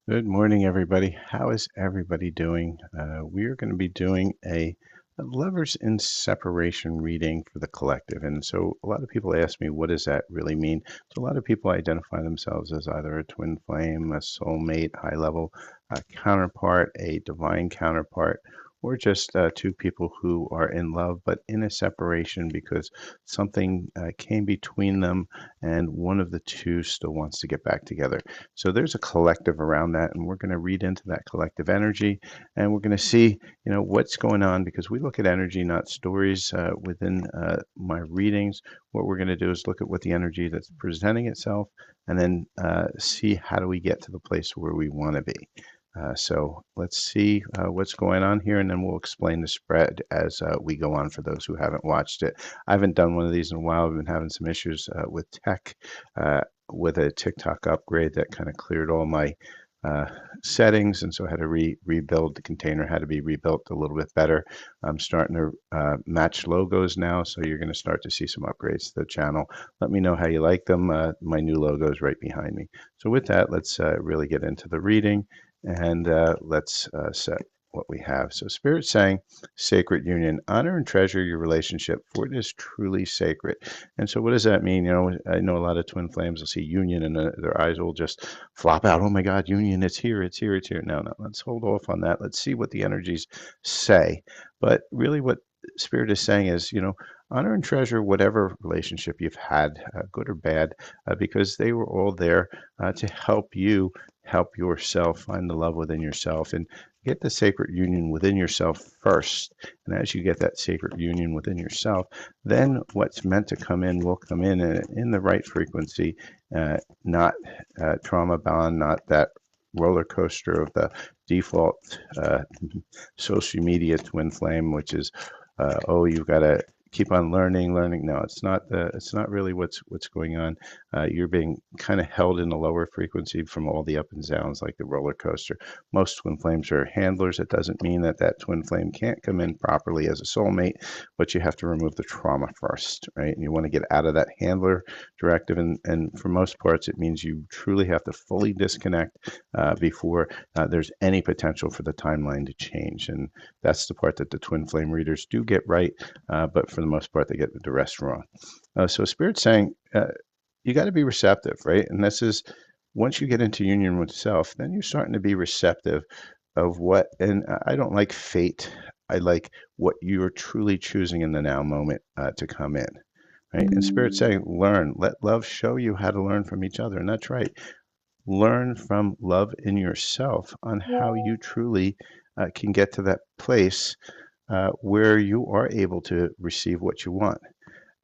Good morning, everybody. How is everybody doing? We are going to be doing a lovers in separation reading for the collective. And so a lot of people ask me, what does that really mean? So a lot of people identify themselves as either a twin flame, a soulmate, high level counterpart, a divine counterpart, or just two people who are in love but in a separation because something came between them and one of the two still wants to get back together. So there's a collective around that, and we're going to read into that collective energy, and we're going to see, what's going on because we look at energy, not stories. Within my readings, what we're going to do is look at what the energy that's presenting itself, and then see how do we get to the place where we want to be. So let's see what's going on here, and then we'll explain the spread as we go on for those who haven't watched it. I haven't done one of these in a while. I've been having some issues with tech, with a TikTok upgrade that kind of cleared all my uh, settings, and so I had to rebuild the container, had to be rebuilt a little bit better. I'm starting to match logos now, so you're going to start to see some upgrades to the channel. Let me know how you like them. My new logo is right behind me. So with that, let's really get into the reading, and let's set what we have. So Spirit's saying, sacred union, honor and treasure your relationship, for it is truly sacred. And so what does that mean? I know a lot of twin flames will see union and their eyes will just flop out. Oh my God, union, it's here, it's here, it's here. No, no, let's hold off on that. Let's see what the energies say. But really what Spirit is saying is, honor and treasure whatever relationship you've had, good or bad, because they were all there to help you help yourself find the love within yourself and get the sacred union within yourself first. And as you get that sacred union within yourself, then what's meant to come in will come in the right frequency, not trauma bond, not that roller coaster of the default social media twin flame, which is, oh, you've got to keep on learning. No, it's not really what's going on. You're being kind of held in a lower frequency from all the up and downs like the roller coaster. Most twin flames are handlers. It doesn't mean that that twin flame can't come in properly as a soulmate, but you have to remove the trauma first, right? And you want to get out of that handler directive. And for most parts, it means you truly have to fully disconnect before there's any potential for the timeline to change. And that's the part that the twin flame readers do get right, but for the most part, they get the rest wrong. So Spirit's saying you got to be receptive, right? And this is once you get into union with self, then you're starting to be receptive of what, and I don't like fate. I like what you're truly choosing in the now moment to come in, right? And Spirit's saying, learn, let love show you how to learn from each other. And that's right. Learn from love in yourself on how you truly can get to that place where you are able to receive what you want.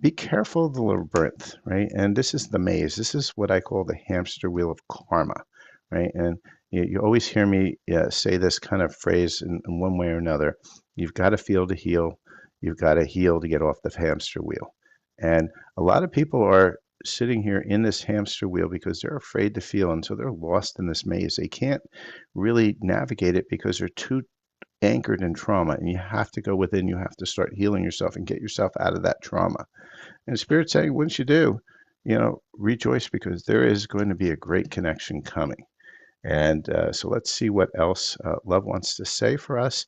Be careful of the labyrinth, right? And this is the maze. This is what I call the hamster wheel of karma, right? And you always hear me say this kind of phrase in one way or another. You've got to feel to heal. You've got to heal to get off the hamster wheel. And a lot of people are sitting here in this hamster wheel because they're afraid to feel. And so they're lost in this maze. They can't really navigate it because they're too anchored in trauma, and you have to go within. You have to start healing yourself and get yourself out of that trauma. And Spirit's saying, once you do, rejoice because there is going to be a great connection coming. And so let's see what else love wants to say for us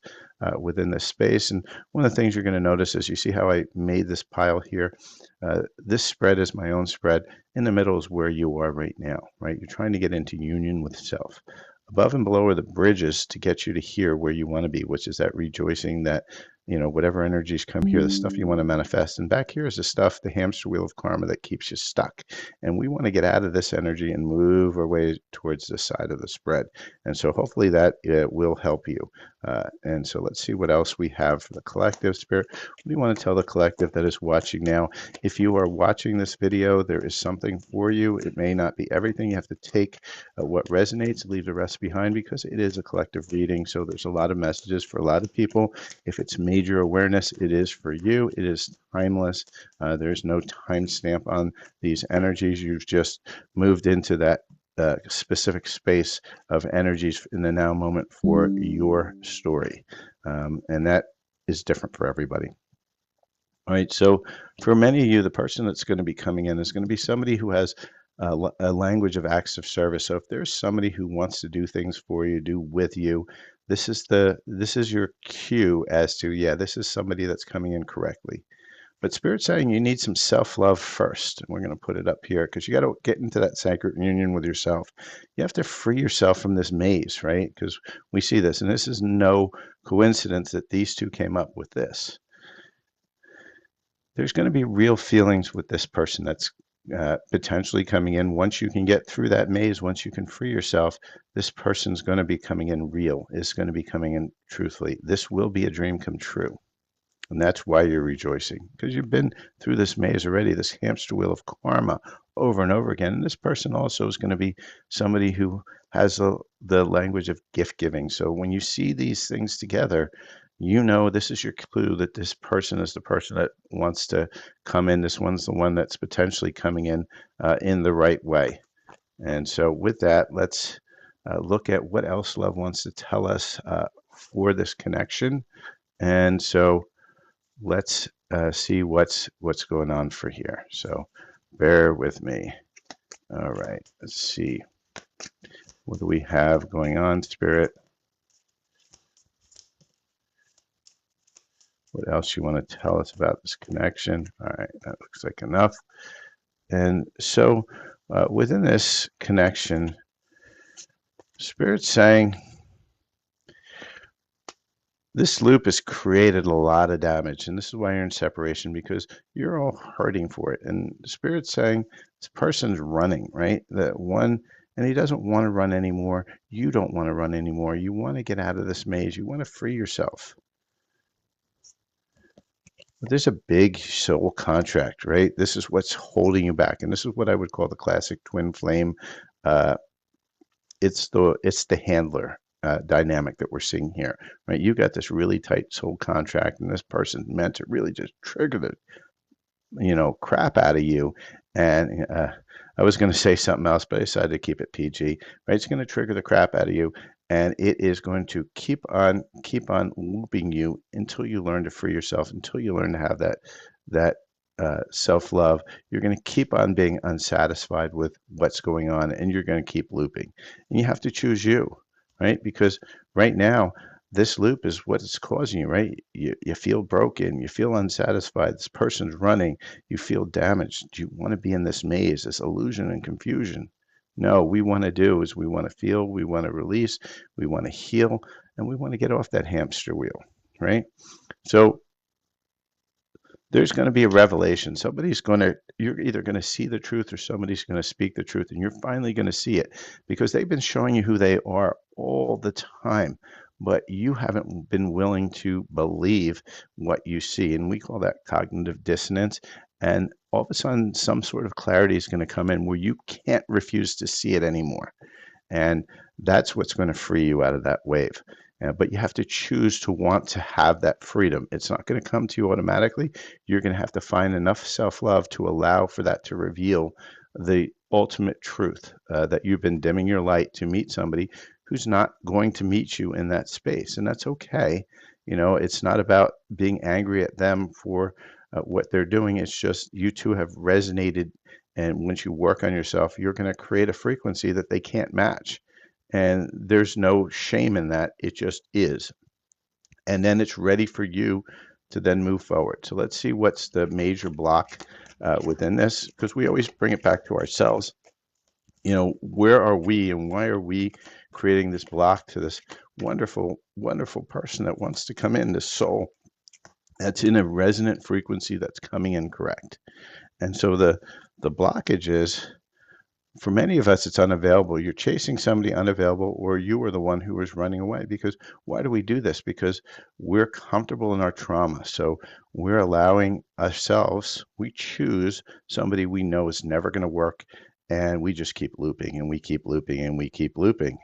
within this space. And one of the things you're going to notice is you see how I made this pile here. This spread is my own spread. In the middle is where you are right now, right? You're trying to get into union with self. Above and below are the bridges to get you to here where you want to be, which is that rejoicing that, whatever energies come here, the stuff you want to manifest. And back here is the stuff, the hamster wheel of karma that keeps you stuck. And we want to get out of this energy and move our way towards the side of the spread. And so hopefully that will help you. And so let's see what else we have for the collective. Spirit. We want to tell the collective that is watching now, if you are watching this video, there is something for you. It may not be everything. You have to take what resonates, leave the rest behind because it is a collective reading. So there's a lot of messages for a lot of people. If it's major awareness, it is for you. It is timeless. There's no timestamp on these energies. You've just moved into that specific space of energies in the now moment for your story. And that is different for everybody. All right, so for many of you, the person that's going to be coming in is going to be somebody who has a language of acts of service. So if there's somebody who wants to do things for you, do with you, this is your cue as to, yeah, this is somebody that's coming in correctly. But Spirit's saying you need some self-love first. And we're going to put it up here because you got to get into that sacred union with yourself. You have to free yourself from this maze, right? Because we see this, and this is no coincidence that these two came up with this. There's going to be real feelings with this person that's potentially coming in. Once you can get through that maze, once you can free yourself, this person's going to be coming in real, is going to be coming in truthfully. This will be a dream come true. And that's why you're rejoicing, because you've been through this maze already, this hamster wheel of karma over and over again. And this person also is going to be somebody who has the language of gift giving. So when you see these things together, you know this is your clue that this person is the person that wants to come in. This one's the one that's potentially coming in the right way. And so with that, let's look at what else love wants to tell us for this connection. And so let's see what's going on for here. So bear with me. All right, let's see. What do we have going on, Spirit? What else you want to tell us about this connection? All right, that looks like enough. And so within this connection, Spirit's saying this loop has created a lot of damage, and this is why you're in separation, because you're all hurting for it. And Spirit's saying this person's running, right? That one, and he doesn't want to run anymore. You don't want to run anymore. You want to get out of this maze. You want to free yourself. But there's a big soul contract, right? This is what's holding you back, and this is what I would call the classic twin flame. Uh, it's the handler dynamic that we're seeing here, right? You got this really tight soul contract, and this person's meant to really just trigger the crap out of you. And I was going to say something else, but I decided to keep it PG. Right? It's going to trigger the crap out of you, and it is going to keep on looping you until you learn to free yourself, until you learn to have that self-love. You're going to keep on being unsatisfied with what's going on, and you're going to keep looping. And you have to choose you, right? Because right now, this loop is what it's causing you, right? You feel broken, you feel unsatisfied, this person's running, you feel damaged. Do you want to be in this maze, this illusion and confusion? No, we want to do is we want to feel, we want to release, we want to heal, and we want to get off that hamster wheel, right? So there's going to be a revelation. You're either going to see the truth or somebody's going to speak the truth, and you're finally going to see it because they've been showing you who they are all the time, but you haven't been willing to believe what you see. And we call that cognitive dissonance. And all of a sudden, some sort of clarity is going to come in where you can't refuse to see it anymore. And that's what's going to free you out of that wave. But you have to choose to want to have that freedom. It's not going to come to you automatically. You're going to have to find enough self-love to allow for that to reveal the ultimate truth, that you've been dimming your light to meet somebody who's not going to meet you in that space. And that's okay. It's not about being angry at them for what they're doing. It's just you two have resonated. And once you work on yourself, you're going to create a frequency that they can't match. And there's no shame in that. It just is. And then it's ready for you to then move forward. So let's see what's the major block within this, because we always bring it back to ourselves. Where are we and why are we creating this block to this wonderful, wonderful person that wants to come in, this soul that's in a resonant frequency that's coming in correct. And so the blockage is, for many of us, it's unavailable. You're chasing somebody unavailable, or you are the one who is running away. Because why do we do this? Because we're comfortable in our trauma. So we're allowing ourselves, we choose somebody we know is never going to work, and we just keep looping and we keep looping and we keep looping.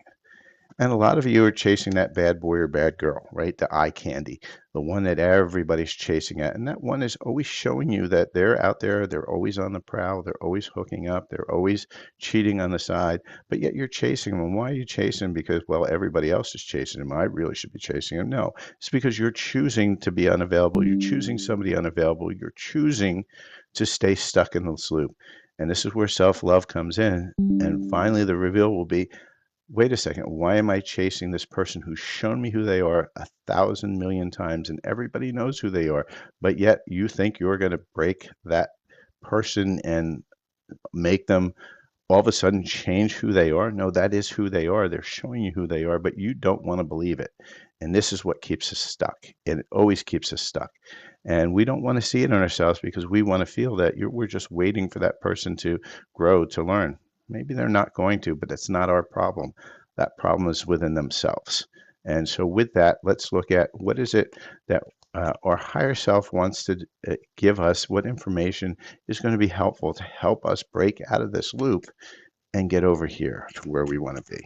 And a lot of you are chasing that bad boy or bad girl, right? The eye candy, the one that everybody's chasing at. And that one is always showing you that they're out there, they're always on the prowl, they're always hooking up, they're always cheating on the side, but yet you're chasing them. Why are you chasing them? Because, well, everybody else is chasing them. I really should be chasing them. No, it's because you're choosing to be unavailable. You're choosing somebody unavailable. You're choosing to stay stuck in this loop. And this is where self-love comes in. And finally, the reveal will be, wait a second, why am I chasing this person who's shown me who they are 1,000 million times and everybody knows who they are, but yet you think you're going to break that person and make them all of a sudden change who they are? No, that is who they are. They're showing you who they are, but you don't want to believe it. And this is what keeps us stuck. And it always keeps us stuck. And we don't want to see it in ourselves because we want to feel that we're just waiting for that person to grow, to learn. Maybe they're not going to, but that's not our problem. That problem is within themselves. And so with that, let's look at what is it that our higher self wants to give us, what information is going to be helpful to help us break out of this loop and get over here to where we want to be.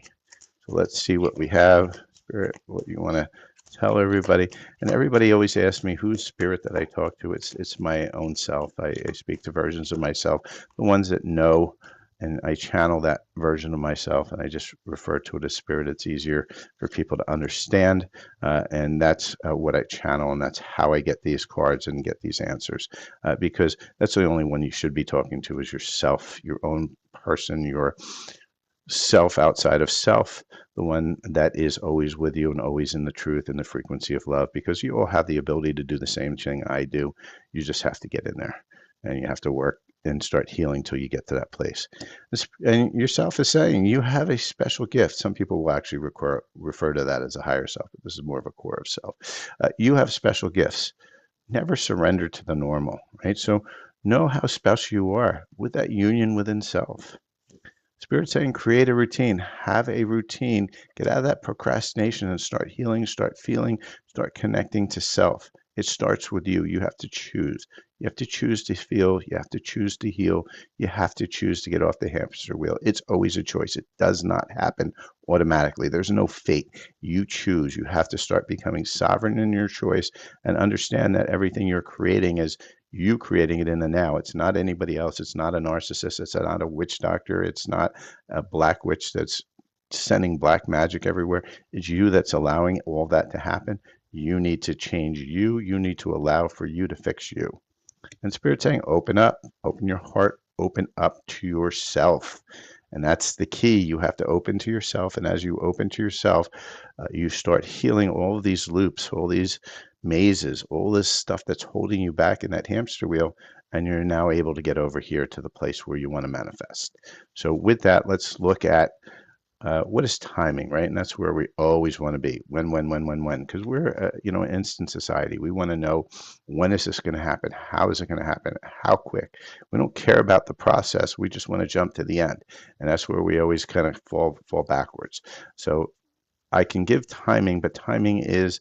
So let's see what we have. Spirit, what you want to tell everybody. And everybody always asks me, who's spirit that I talk to? It's my own self. I speak to versions of myself, the ones that know, and I channel that version of myself, and I just refer to it as spirit. It's easier for people to understand, and that's what I channel, and that's how I get these cards and get these answers, because that's the only one you should be talking to is yourself, your own person, your self outside of self, the one that is always with you and always in the truth and the frequency of love, because you all have the ability to do the same thing I do. You just have to get in there and you have to work and start healing till you get to that place. And yourself is saying you have a special gift. Some people will actually refer to that as a higher self, but this is more of a core of self. You have special gifts. Never surrender to the normal, right? So know how special you are with that union within self. Spirit saying create a routine, have a routine, get out of that procrastination and start healing, start feeling, start connecting to self. It starts with you. You have to choose. You have to choose to feel. You have to choose to heal. You have to choose to get off the hamster wheel. It's always a choice. It does not happen automatically. There's no fate. You choose. You have to start becoming sovereign in your choice and understand that everything you're creating is you creating it in the now. It's not anybody else. It's not a narcissist. It's not a witch doctor. It's not a black witch that's sending black magic everywhere. It's you that's allowing all that to happen. You need to change you. You need to allow for you to fix you. And Spirit saying, open up, open your heart, open up to yourself. And that's the key. You have to open to yourself. And as you open to yourself, you start healing all of these loops, all these mazes, all this stuff that's holding you back in that hamster wheel. And you're now able to get over here to the place where you want to manifest. So with that, let's look at what is timing, right? And that's where we always want to be. When, because we're, an instant society. We want to know, when is this going to happen? How is it going to happen? How quick? We don't care about the process. We just want to jump to the end. And that's where we always kind of fall backwards. So I can give timing, but timing is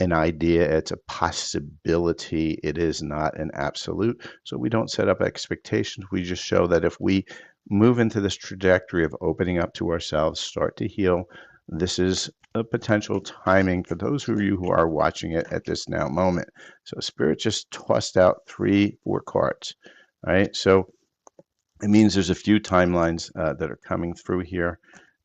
an idea, it's a possibility, it is not an absolute. So we don't set up expectations. We just show that if we move into this trajectory of opening up to ourselves, start to heal, this is a potential timing for those of you who are watching it at this now moment. So Spirit just tossed out 3, 4 cards, right? So it means there's a few timelines that are coming through here.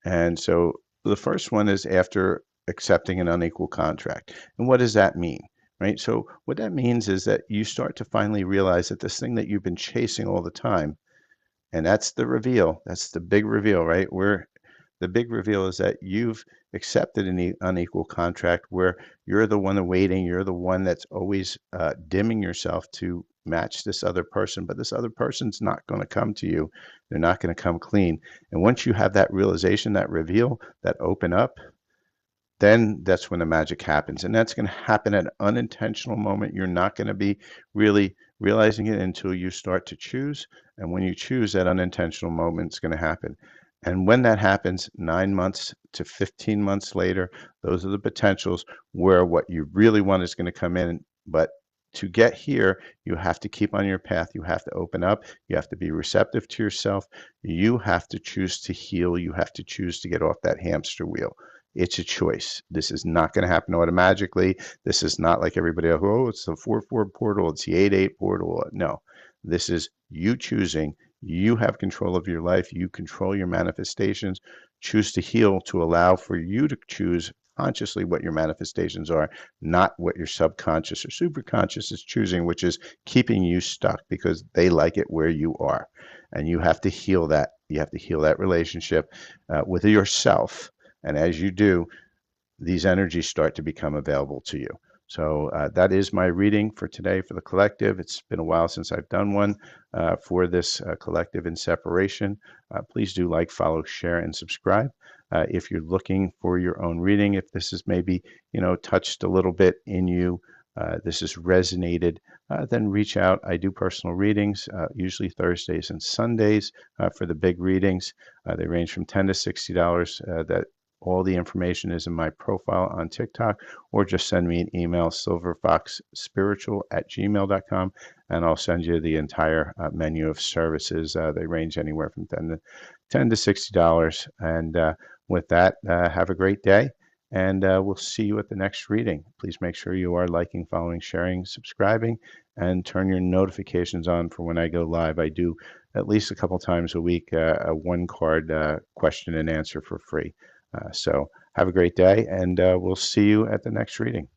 And so the first one is after accepting an unequal contract. And what does that mean? Right? So what that means is that you start to finally realize that this thing that you've been chasing all the time, and that's the reveal, that's the big reveal, right? Where the big reveal is that you've accepted an unequal contract where you're the one waiting, you're the one that's always dimming yourself to match this other person, but this other person's not going to come to you. They're not going to come clean. And once you have that realization, that reveal, that open up, then that's when the magic happens. And that's going to happen at an unintentional moment. You're not going to be really realizing it until you start to choose. And when you choose, that unintentional moment is going to happen. And when that happens, 9 months to 15 months later, those are the potentials where what you really want is going to come in. But to get here, you have to keep on your path. You have to open up. You have to be receptive to yourself. You have to choose to heal. You have to choose to get off that hamster wheel. It's a choice. This is not going to happen automatically. This is not like everybody else, oh, it's the 4-4 portal, it's the 8-8 portal. No, this is you choosing. You have control of your life. You control your manifestations. Choose to heal to allow for you to choose consciously what your manifestations are, not what your subconscious or superconscious is choosing, which is keeping you stuck because they like it where you are. And you have to heal that. You have to heal that relationship with yourself. And as you do, these energies start to become available to you. So that is my reading for today for the collective. It's been a while since I've done one for this collective in separation. Please do like, follow, share, and subscribe. If you're looking for your own reading, if this has maybe touched a little bit in you, this has resonated, then reach out. I do personal readings, usually Thursdays and Sundays for the big readings. They range from $10 to $60. That all the information is in my profile on TikTok, or just send me an email, silverfoxspiritual@gmail.com, and I'll send you the entire menu of services. They range anywhere from $10 to $60. And with that, have a great day, and we'll see you at the next reading. Please make sure you are liking, following, sharing, subscribing, and turn your notifications on for when I go live. I do at least a couple times a week a one-card question and answer for free. So have a great day, and we'll see you at the next reading.